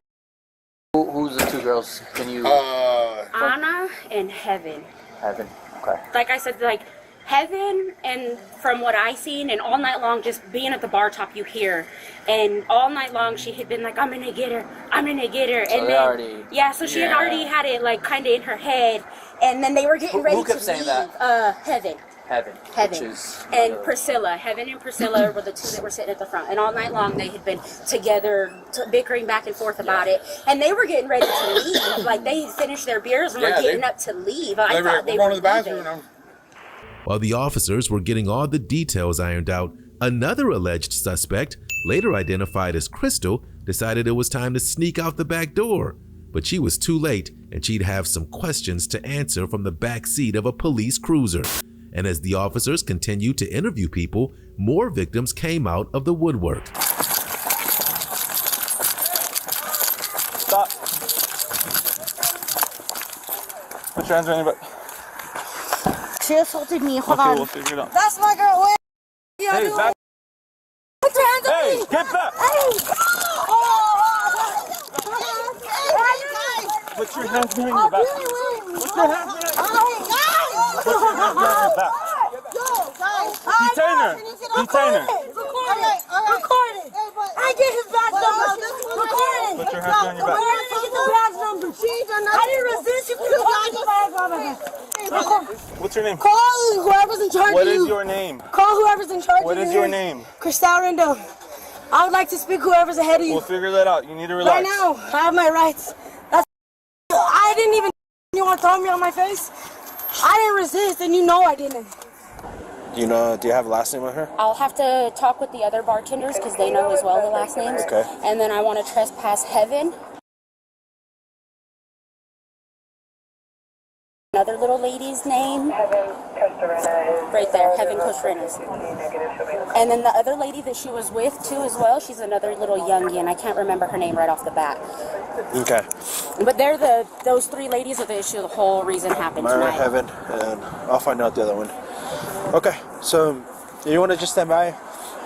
Speaker 4: Who's the two girls? Can you...
Speaker 6: Anna and Heaven.
Speaker 4: Heaven, okay.
Speaker 6: Like I said, like Heaven, and from what I seen, and all night long, just being at the bar top, you hear, and all night long she had been like, I'm gonna get her, I'm gonna get her,
Speaker 4: So
Speaker 6: and
Speaker 4: they
Speaker 6: then
Speaker 4: already...
Speaker 6: yeah, so she had already had it like kind of in her head, and then they were getting ready
Speaker 4: Who kept
Speaker 6: to
Speaker 4: saying
Speaker 6: leave.
Speaker 4: that?
Speaker 6: Heaven.
Speaker 4: Heaven.
Speaker 6: Heaven.
Speaker 4: Which is
Speaker 6: And Priscilla. Heaven and Priscilla were the two that were sitting at the front. And all night long they had been together, bickering back and forth about it. And they were getting ready to leave. Like they had finished their beers and were getting up to leave. I thought they were
Speaker 9: going to the bathroom.
Speaker 5: While the officers were getting all the details ironed out, another alleged suspect, later identified as Crystal, decided it was time to sneak out the back door. But she was too late, and she'd have some questions to answer from the back seat of a police cruiser. And as the officers continued to interview people, more victims came out of the woodwork.
Speaker 19: Stop. Put your hands on your butt.
Speaker 23: She assaulted me. Hold
Speaker 19: Okay,
Speaker 23: on.
Speaker 19: we'll figure it out.
Speaker 23: That's my girl. Wait. Yeah,
Speaker 19: Hey, back.
Speaker 23: Put your hands on
Speaker 19: Hey,
Speaker 23: me.
Speaker 19: get back.
Speaker 23: Hey.
Speaker 19: Put your hands behind your back. Put your hands behind your back. Put your hands behind your back. Detain her. Detain her.
Speaker 23: Record it. I get his badge number. Record it.
Speaker 19: Put your hands behind your back.
Speaker 23: I get the badge number. I didn't resist you.
Speaker 19: What's your name?
Speaker 23: Call whoever's in charge
Speaker 19: What
Speaker 23: of you.
Speaker 19: is your name?
Speaker 23: Call whoever's in charge of you.
Speaker 19: What is your name?
Speaker 23: Cristal Rendon. I would like to speak whoever's ahead of you.
Speaker 19: We'll figure that out. You need to relax.
Speaker 23: Right now, I have my rights. That's. I didn't even. You want to throw me on my face? I didn't resist, and you know I didn't.
Speaker 11: Do you have a last name on her?
Speaker 6: I'll have to talk with the other bartenders because they know as well the last names.
Speaker 11: Okay.
Speaker 6: And then I want to trespass Heaven. Another little lady's name. Right there, Heaven Cosrenas. And then the other lady that she was with too as well, she's another little youngie, and I can't remember her name right off the bat.
Speaker 11: Okay.
Speaker 6: But they're those three ladies are the issue, the whole reason happened
Speaker 11: Myra,
Speaker 6: tonight.
Speaker 11: Heaven, and I'll find out the other one. Okay, so you want to just stand by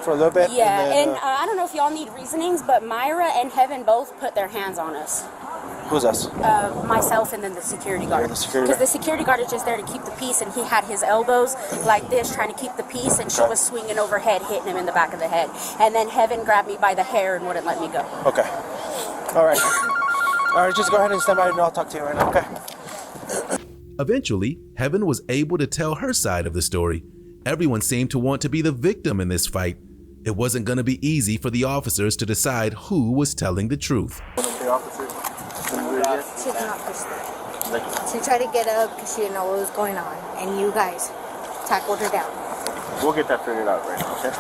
Speaker 11: for a little bit?
Speaker 6: Yeah,
Speaker 11: and
Speaker 6: and I don't know if y'all need reasonings, but Myra and Heaven both put their hands on us.
Speaker 11: who's us?
Speaker 6: Myself and then the security guard.
Speaker 11: Yeah, the security
Speaker 6: Because the security guard is just there to keep the peace, and he had his elbows like this trying to keep the peace, and she was swinging overhead, hitting him in the back of the head. And then Heaven grabbed me by the hair and wouldn't let me go.
Speaker 11: Okay. All right. All right, just go ahead and stand by and I'll talk to you right now, okay?
Speaker 5: Eventually, Heaven was able to tell her side of the story. Everyone seemed to want to be the victim in this fight. It wasn't going to be easy for the officers to decide who was telling the truth.
Speaker 24: She did not push me. She tried to get up because she didn't know what was going on, and you guys tackled her down.
Speaker 9: We'll get that figured out right now, okay?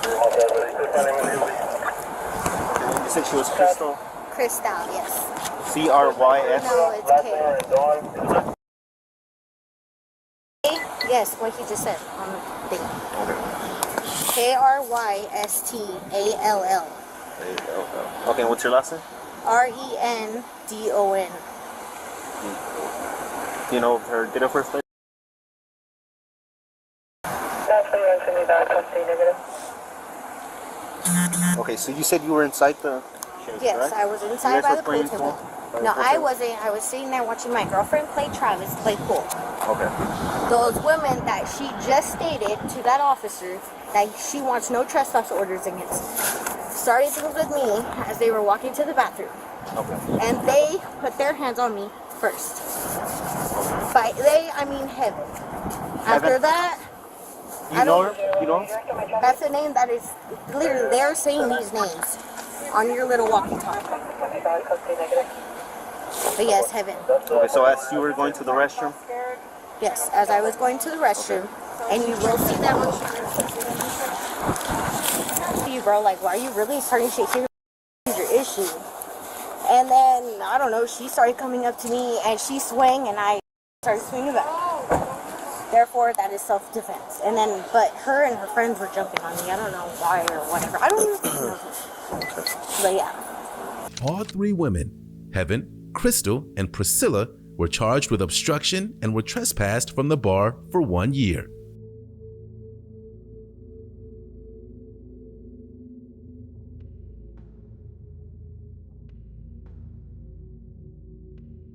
Speaker 11: said she was Crystal.
Speaker 24: Crystal, yes.
Speaker 11: C-R-Y-S.
Speaker 24: No, it's K. Yes, what he just said on the thing. Krystall.
Speaker 11: Okay, what's your last name?
Speaker 24: Rendon.
Speaker 11: Do you know her date of birth? Okay, so you said you were inside the cage,
Speaker 24: Yes,
Speaker 11: right?
Speaker 24: I was
Speaker 11: You
Speaker 24: inside
Speaker 11: guys
Speaker 24: by
Speaker 11: were
Speaker 24: the pool
Speaker 11: playing
Speaker 24: table.
Speaker 11: pool?
Speaker 24: No, I wasn't. I was sitting there watching my girlfriend play Travis play pool.
Speaker 11: Okay.
Speaker 24: Those women that she just stated to that officer that she wants no trespass orders against started things with me as they were walking to the bathroom.
Speaker 11: Okay.
Speaker 24: And they put their hands on me first. By they, I mean Heaven. After that,
Speaker 11: You know her? You know her?
Speaker 24: that's a name that is literally, they're saying these names on your little walkie-talkie. But yes, Heaven.
Speaker 11: Okay, so as you were going to the restroom?
Speaker 24: Yes, as I was going to the restroom, and you will see that when you, bro, like, why are you really starting to shake your issue? And then, I don't know, she started coming up to me, and she swung, and I started swinging back. Therefore, that is self-defense. And then, but her and her friends were jumping on me. I don't know why or whatever. I don't even know. But yeah.
Speaker 5: All three women, Heaven, Crystal, and Priscilla, were charged with obstruction and were trespassed from the bar for 1 year.